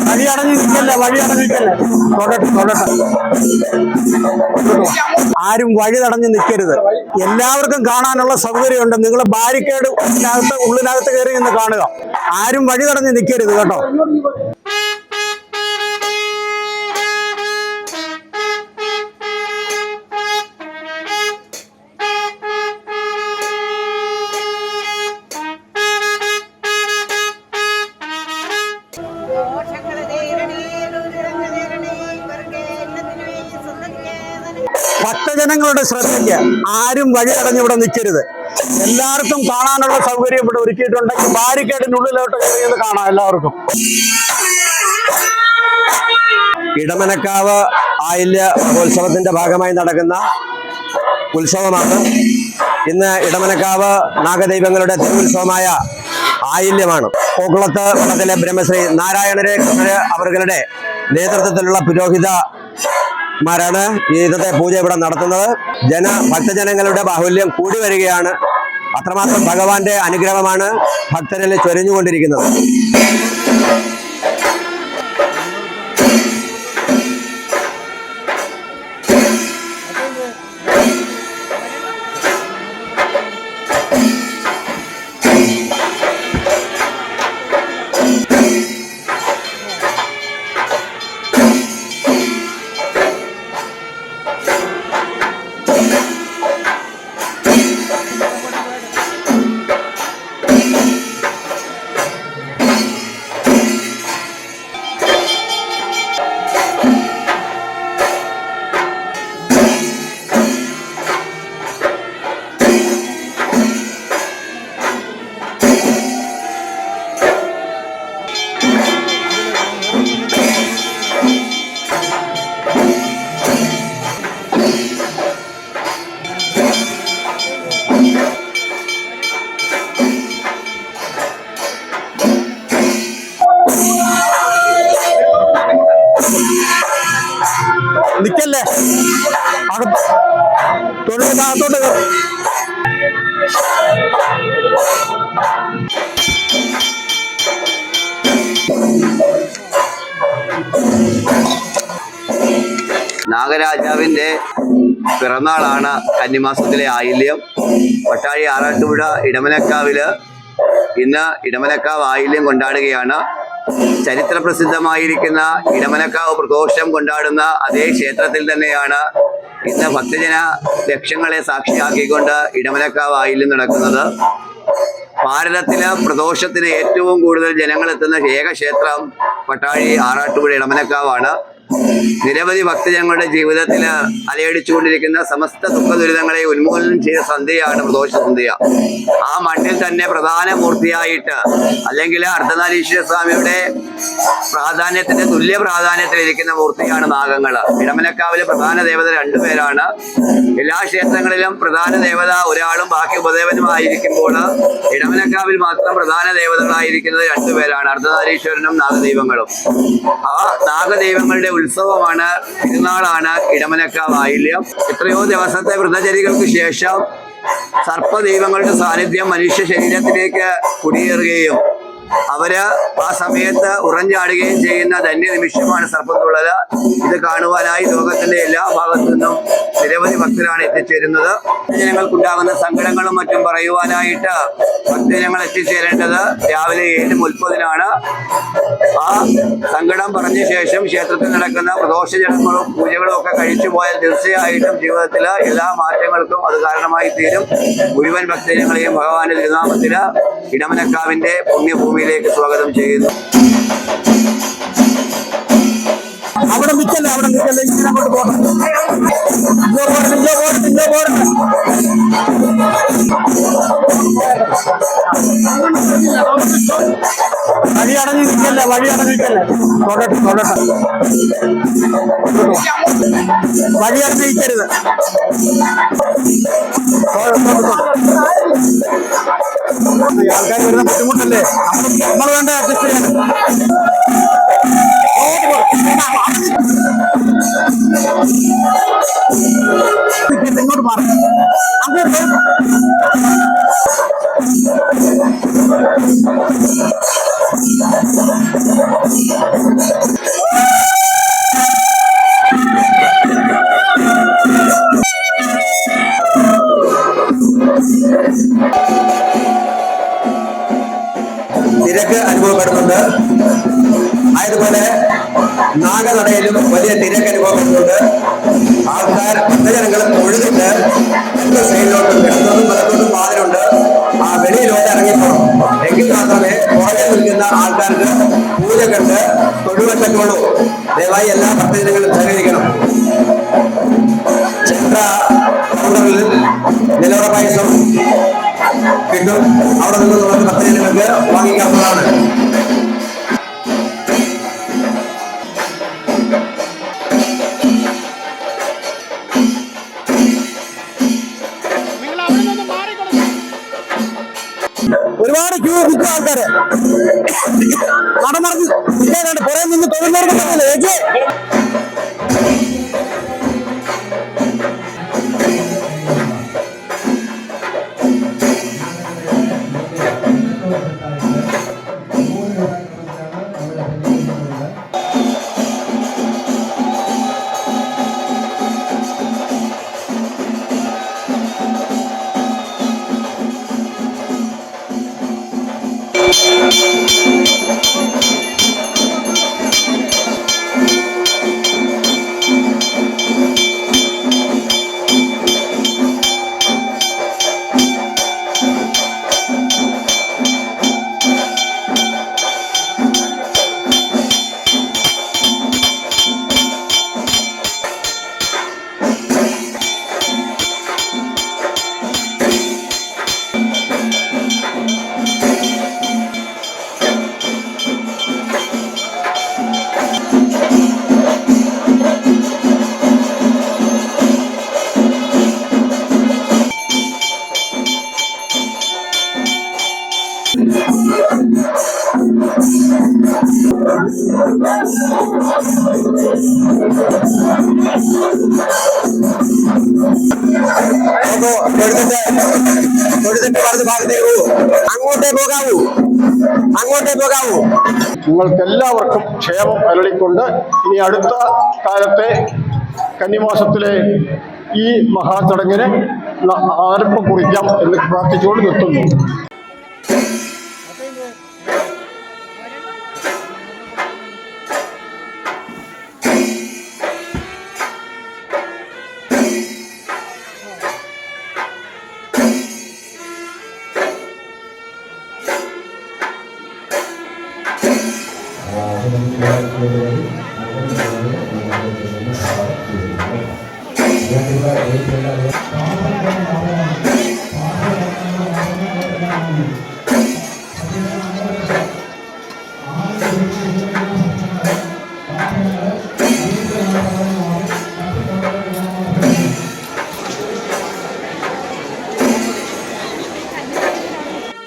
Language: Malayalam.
വഴി അടഞ്ഞു നിൽക്കല്ലേ, വഴി അടഞ്ഞു നിൽക്കല്ലേ. ആരും വഴി തടഞ്ഞു നിൽക്കരുത്. എല്ലാവർക്കും കാണാനുള്ള സൗകര്യമുണ്ട്. നിങ്ങൾ ബാരിക്കേഡ് ഉള്ളിനകത്ത് കയറി നിന്ന് കാണുക. ആരും വഴി തടഞ്ഞു നിൽക്കരുത് കേട്ടോ. ഭക്തജനങ്ങളുടെ ശ്രദ്ധയ്ക്ക് ആരും വഴി തടഞ്ഞിവിടെ നിൽക്കരുത്. എല്ലാവർക്കും കാണാനുള്ള സൗകര്യം ഇവിടെ ഒരുക്കിയിട്ടുണ്ടെങ്കിൽ ബാരിക്കേഡിനുള്ളിലോട്ട് കയറിയത് കാണാം എല്ലാവർക്കും. ഇടമനക്കാവ് ആയില്യ മഹോത്സവത്തിന്റെ ഭാഗമായി നടക്കുന്ന ഉത്സവമാണ്. ഇന്ന് ഇടമനക്കാവ് നാഗദൈവങ്ങളുടെ തിരുവുത്സവമായ ആയില്യമാണ്. കോക്കുളത്ത് മഠത്തിലെ ബ്രഹ്മശ്രീ നാരായണരെ അവരുടെ നേതൃത്വത്തിലുള്ള പുരോഹിതന്മാരാണ് ഇന്നത്തെ പൂജ ഇവിടെ നടത്തുന്നത്. ഭക്തജനങ്ങളുടെ ബാഹുല്യം കൂടി വരികയാണ്. അത്രമാത്രം ഭഗവാന്റെ അനുഗ്രഹമാണ് ഭക്തരിൽ ചൊരിഞ്ഞുകൊണ്ടിരിക്കുന്നത്. നിക്കല്ലേ, തൊഴിലിനകത്തോട്ട് നാഗരാജാവിന്റെ പിറന്നാളാണ് കന്നിമാസത്തിലെ ആയില്യം. പട്ടാഴി ആറാട്ടുപുഴ ഇടമനക്കാവില് ഇന്ന് ഇടമനക്കാവ് ആയില്യം കൊണ്ടാടുകയാണ്. ചരിത്ര പ്രസിദ്ധമായിരിക്കുന്ന ഇടമനക്കാവ് പ്രദോഷം കൊണ്ടാടുന്ന അതേ ക്ഷേത്രത്തിൽ തന്നെയാണ് ഇന്ന് ഭക്തജന ലക്ഷങ്ങളെ സാക്ഷിയാക്കിക്കൊണ്ട് ഇടമനക്കാവ് ആയില്യം നടക്കുന്നത്. ഭാരതത്തിലെ പ്രദോഷത്തിന് ഏറ്റവും കൂടുതൽ ജനങ്ങൾ എത്തുന്ന ഏക ക്ഷേത്രം പട്ടാഴി ആറാട്ടുപുഴ ഇടമനക്കാവാണ്. നിരവധി ഭക്തജനങ്ങളുടെ ജീവിതത്തിൽ അലയടിച്ചുകൊണ്ടിരിക്കുന്ന സമസ്ത ദുഃഖ ദുരിതങ്ങളെ ഉന്മൂലനം ചെയ്ത സന്ധ്യയാണ് പ്രദോഷ സന്ധ്യ. ആ മണ്ണിൽ തന്നെ പ്രധാന മൂർത്തിയായിട്ട് അല്ലെങ്കിൽ അർദ്ധനാരീശ്വര സ്വാമിയുടെ പ്രാധാന്യത്തിന്റെ തുല്യ പ്രാധാന്യത്തിലിരിക്കുന്ന മൂർത്തിയാണ് നാഗങ്ങൾ. ഇടമനക്കാവിലെ പ്രധാന ദേവത രണ്ടുപേരാണ്. എല്ലാ ക്ഷേത്രങ്ങളിലും പ്രധാന ദേവത ഒരാളും ബാക്കി ഉപദേവനുമായിരിക്കുമ്പോൾ ഇടമനക്കാവിൽ മാത്രം പ്രധാന ദേവതകളായിരിക്കുന്നത് രണ്ടുപേരാണ്, അർദ്ധനാരീശ്വരനും നാഗദൈവങ്ങളും. ആ നാഗദൈവങ്ങളുടെ ഉത്സവമാണ്, തിരുനാളാണ് ഇടമനക്കാവ് ആയില്യം. എത്രയോ ദിവസത്തെ വ്രതചര്യകൾക്ക് ശേഷം സർപ്പദൈവങ്ങളുടെ സാന്നിധ്യം മനുഷ്യ ശരീരത്തിലേക്ക് കുടിയേറുകയും അവര് ആ സമയത്ത് ഉറഞ്ചാടുകയും ചെയ്യുന്ന ധന്യ നിമിഷമാണ് സർപ്പത്തുള്ളത്. ഇത് കാണുവാനായി ലോകത്തിന്റെ എല്ലാ ഭാഗത്തു നിന്നും നിരവധി ഭക്തരാണ് എത്തിച്ചേരുന്നത്. ഭക്തജനങ്ങൾക്കുണ്ടാകുന്ന സങ്കടങ്ങളും മറ്റും പറയുവാനായിട്ട് ഭക്തജനങ്ങൾ എത്തിച്ചേരേണ്ടത് രാവിലെ 7:30 ആ സങ്കടം പറഞ്ഞ ശേഷം ക്ഷേത്രത്തിൽ നടക്കുന്ന പ്രദോഷജനങ്ങളും പൂജകളും ഒക്കെ കഴിച്ചു പോയാൽ തീർച്ചയായിട്ടും ജീവിതത്തിൽ എല്ലാ മാറ്റങ്ങൾക്കും അത് കാരണമായി തീരും. മുഴുവൻ ഭക്തജനങ്ങളെയും ഭഗവാന്റെ തിരുനാമത്തിൽ ഇടമനക്കാവിന്റെ പുണ്യഭൂമിയിലേക്ക് സ്വാഗതം ചെയ്യുന്നു. അവിടെ നിൽക്കല്ലേ, ഇങ്ങനെ അങ്ങോട്ട് പോകണം. വഴി അടഞ്ഞു നിൽക്കല്ലേ, വഴി അടഞ്ഞു നിൽക്കല്ലേ. വഴി അടഞ്ഞു നിൽക്കരുത്. ആൾക്കാർ വരുന്ന ബുദ്ധിമുട്ടല്ലേ, നമ്മൾ വേണ്ട അഡ്ജസ്റ്റ് ചെയ്യാൻ. ഇങ്ങോട്ട് മാറി തിരക്ക് അനുഭവപ്പെടുന്നുണ്ട്. അതുപോലെ നാഗനടയിലും വലിയ തിരക്ക് അനുഭവപ്പെടുന്നുണ്ട്. ആൾക്കാർ ഭക്തജനങ്ങൾ തൊഴുതിട്ട് രണ്ട് സൈഡിലോട്ടും ഇടത്തോട്ടും വലത്തോട്ടും വാതിലുണ്ട്. ആ വെളിയിലോട്ട് ഇറങ്ങിപ്പോണം. എങ്കിൽ മാത്രമേ പുറകെ നിൽക്കുന്ന ആൾക്കാർക്ക് പൂജ കണ്ട് തൊഴുവാൻ പറ്റുള്ളൂ. ദയവായി എല്ലാ ഭക്തജനങ്ങളും സഹകരിക്കണം. ചന്ദ്ര കൗണ്ടറിൽ നിലവറ പായസം കിട്ടും. അവിടെ നിന്ന് നമുക്ക് ഭക്തജനങ്ങൾക്ക് വാങ്ങിക്കാവുന്നതാണ്. ഒരുപാട് ക്യൂ നിൽക്കുന്ന ആൾക്കാര് നടന്നറിഞ്ഞ് പുറകെ നിന്ന് തൊഴിലുറപ്പ് അങ്ങോട്ടേ പോകാവൂ. നിങ്ങൾക്കെല്ലാവർക്കും ക്ഷേമം അരളിക്കൊണ്ട് ഇനി അടുത്ത കാലത്തെ കന്നിമാസത്തിലെ ഈ മഹാചടങ്ങിന് ആരംഭം കുറിക്കാം എന്ന് പ്രാർത്ഥിച്ചുകൊണ്ട് നിർത്തുന്നു. Yang kita